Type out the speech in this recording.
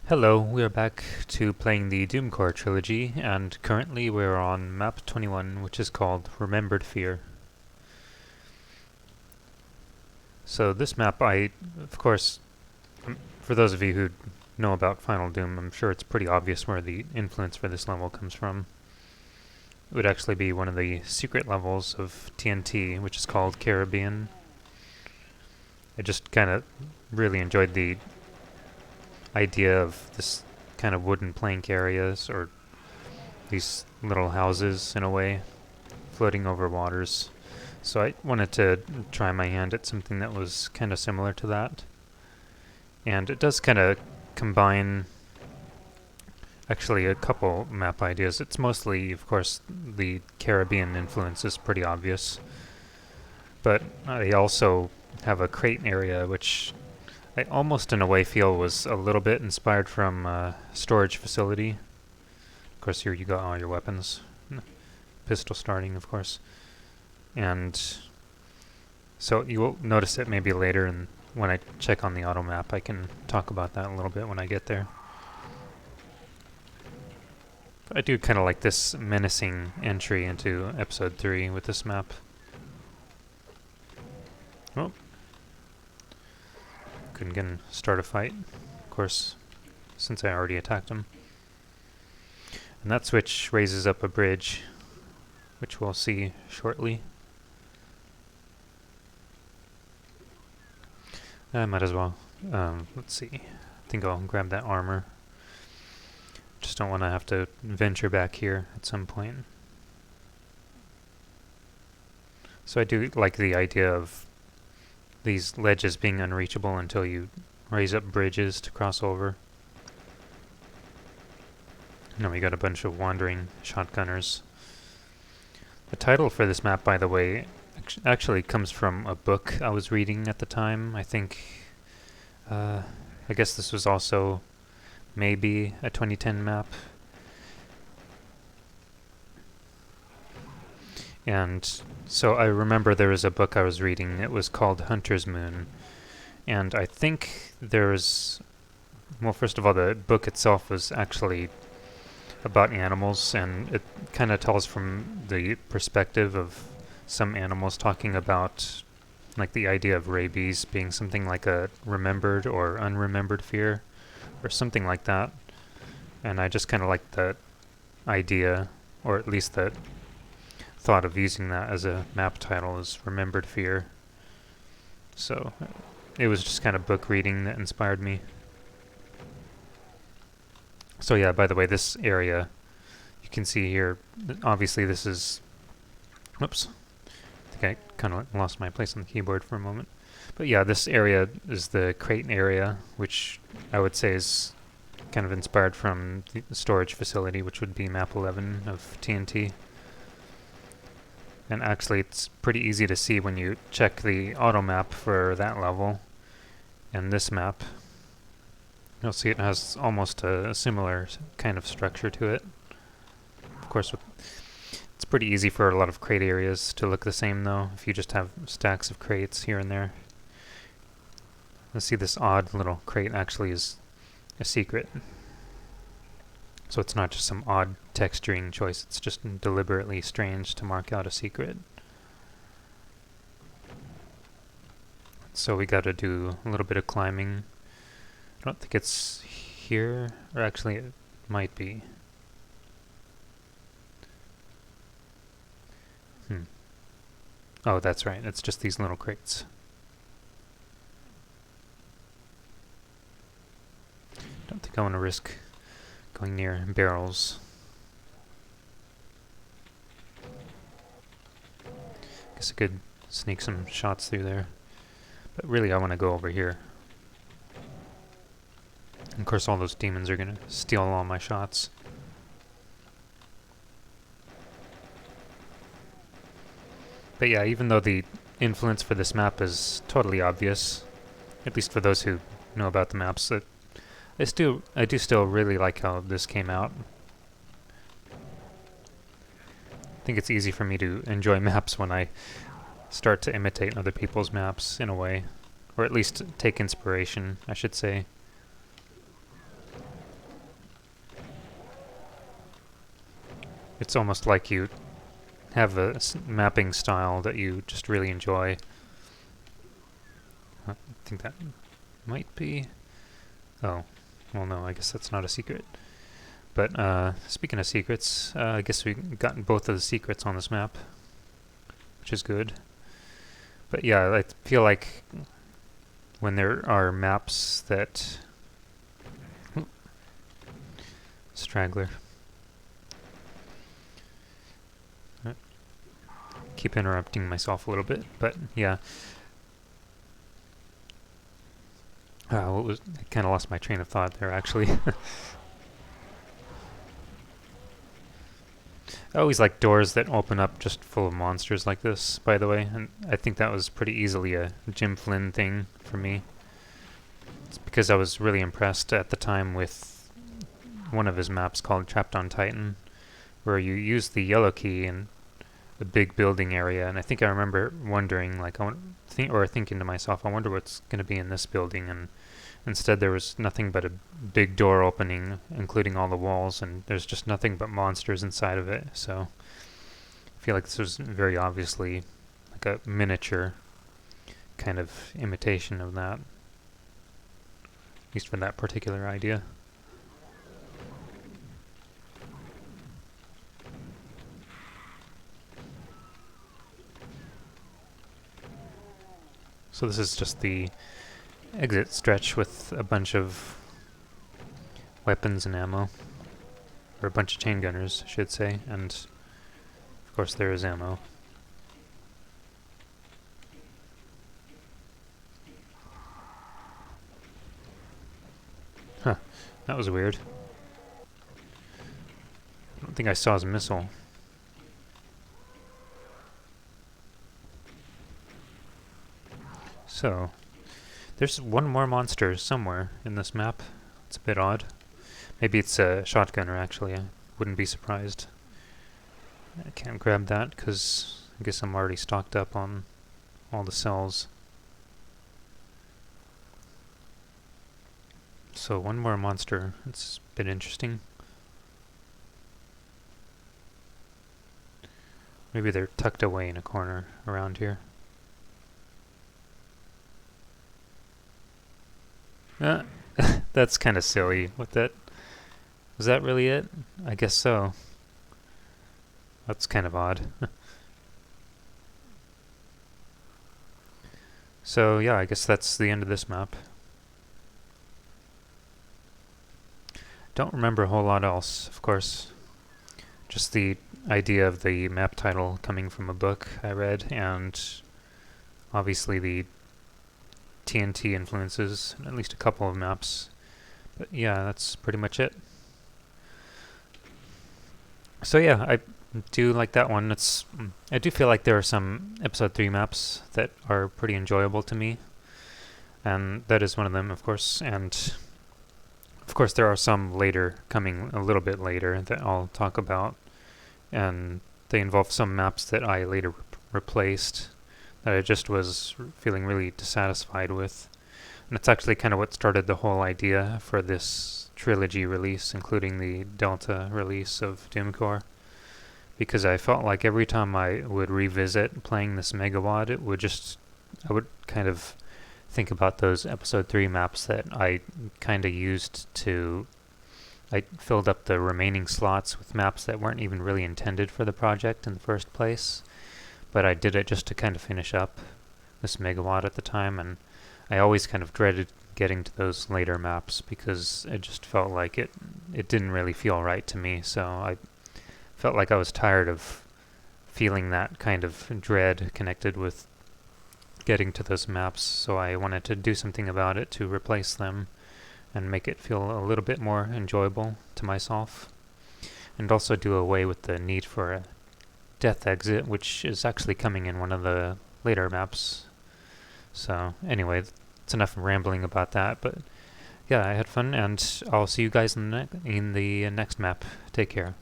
Hello, we are back to playing the Doomcore Trilogy, and currently we're on map 21, which is called Remembered Fear. So this map, of course, for those of you who know about Final Doom, I'm sure it's pretty obvious where the influence for this level comes from. It would actually be one of the secret levels of TNT, which is called Caribbean. I just kind of really enjoyed the idea of this kind of wooden plank areas, or these little houses in a way, floating over waters. So I wanted to try my hand at something that was kind of similar to that. And it does kind of combine actually a couple map ideas. It's mostly, of course, the Caribbean influence is pretty obvious. But I also have a crate area which I almost in a way feel was a little bit inspired from a storage facility. Of course, here you got all your weapons. Pistol starting, of course. And so you will notice it maybe later, and when I check on the auto map, I can talk about that a little bit when I get there. But I do kind of like this menacing entry into episode 3 with this map. Oh. Couldn't get him start a fight, of course, since I already attacked him. And that switch raises up a bridge, which we'll see shortly. I might as well. Let's see. I think I'll grab that armor. Just don't want to have to venture back here at some point. So I do like the idea of these ledges being unreachable until you raise up bridges to cross over. Now we got a bunch of wandering shotgunners. The title for this map, by the way, actually comes from a book I was reading at the time. I think, I guess this was also maybe a 2010 map. And so I remember there was a book I was reading. It was called Hunter's Moon. And I think there's, well, first of all, the book itself was actually about animals, and it kind of tells from the perspective of some animals, talking about like the idea of rabies being something like a remembered or unremembered fear or something like that. And I just kind of like that idea, or at least that thought of using that as a map title, as Remembered Fear. So it was just kind of book reading that inspired me. So yeah, by the way, this area, you can see here, obviously this is, whoops, I think I kind of lost my place on the keyboard for a moment. But yeah, this area is the crate area, which I would say is kind of inspired from the storage facility, which would be map 11 of TNT. And actually it's pretty easy to see when you check the auto map for that level and this map. You'll see it has almost a similar kind of structure to it. Of course, it's pretty easy for a lot of crate areas to look the same, though, if you just have stacks of crates here and there. Let's see, this odd little crate actually is a secret. So it's not just some odd texturing choice, it's just deliberately strange to mark out a secret. So we gotta do a little bit of climbing. I don't think it's here, or actually it might be. Oh, that's right, it's just these little crates. Don't think I want to risk going near barrels. Guess I could sneak some shots through there. But really I want to go over here. And of course all those demons are going to steal all my shots. But yeah, even though the influence for this map is totally obvious, at least for those who know about the maps, I do still really like how this came out. I think it's easy for me to enjoy maps when I start to imitate other people's maps in a way, or at least take inspiration, I should say. It's almost like you have a mapping style that you just really enjoy. I think that might be... Oh, well no, I guess that's not a secret. But speaking of secrets, I guess we've gotten both of the secrets on this map, which is good. But yeah, I feel like when there are maps that... Straggler. Keep interrupting myself a little bit, but yeah. What was... I kind of lost my train of thought there, actually. I always like doors that open up just full of monsters like this, by the way, and I think that was pretty easily a Jim Flynn thing for me. It's because I was really impressed at the time with one of his maps called Trapped on Titan, where you use the yellow key in a big building area, and I think I remember wondering, like, thinking to myself, I wonder what's going to be in this building, and instead there was nothing but a big door opening, including all the walls, and there's just nothing but monsters inside of it, so I feel like this was very obviously like a miniature kind of imitation of that, at least for that particular idea. So this is just the exit stretch with a bunch of weapons and ammo, or a bunch of chain gunners, I should say, and of course there is ammo. Huh, that was weird. I don't think I saw his missile. So, there's one more monster somewhere in this map. It's a bit odd. Maybe it's a shotgunner, actually. I wouldn't be surprised. I can't grab that because I guess I'm already stocked up on all the cells. So one more monster. It's a bit interesting. Maybe they're tucked away in a corner around here. That's kind of silly. What that... Was that really it? I guess so. That's kind of odd. So yeah, I guess that's the end of this map. Don't remember a whole lot else, of course. Just the idea of the map title coming from a book I read, and obviously the TNT influences, at least a couple of maps. But yeah, that's pretty much it. So yeah, I do like that one. I do feel like there are some episode 3 maps that are pretty enjoyable to me, and that is one of them, of course. And of course there are some later, coming a little bit later, that I'll talk about, and they involve some maps that I later replaced that I just was feeling really dissatisfied with. And it's actually kind of what started the whole idea for this Trilogy release, including the Delta release of Doomcore, because I felt like every time I would revisit playing this Megawad, I would kind of think about those episode 3 maps that I kind of used to... I filled up the remaining slots with maps that weren't even really intended for the project in the first place, but I did it just to kind of finish up this Megawad at the time, and I always kind of dreaded getting to those later maps because it just felt like it didn't really feel right to me, so I felt like I was tired of feeling that kind of dread connected with getting to those maps, so I wanted to do something about it to replace them and make it feel a little bit more enjoyable to myself, and also do away with the need for a death exit, which is actually coming in one of the later maps. So anyway, it's enough rambling about that, but yeah, I had fun, and I'll see you guys in the next map. Take care.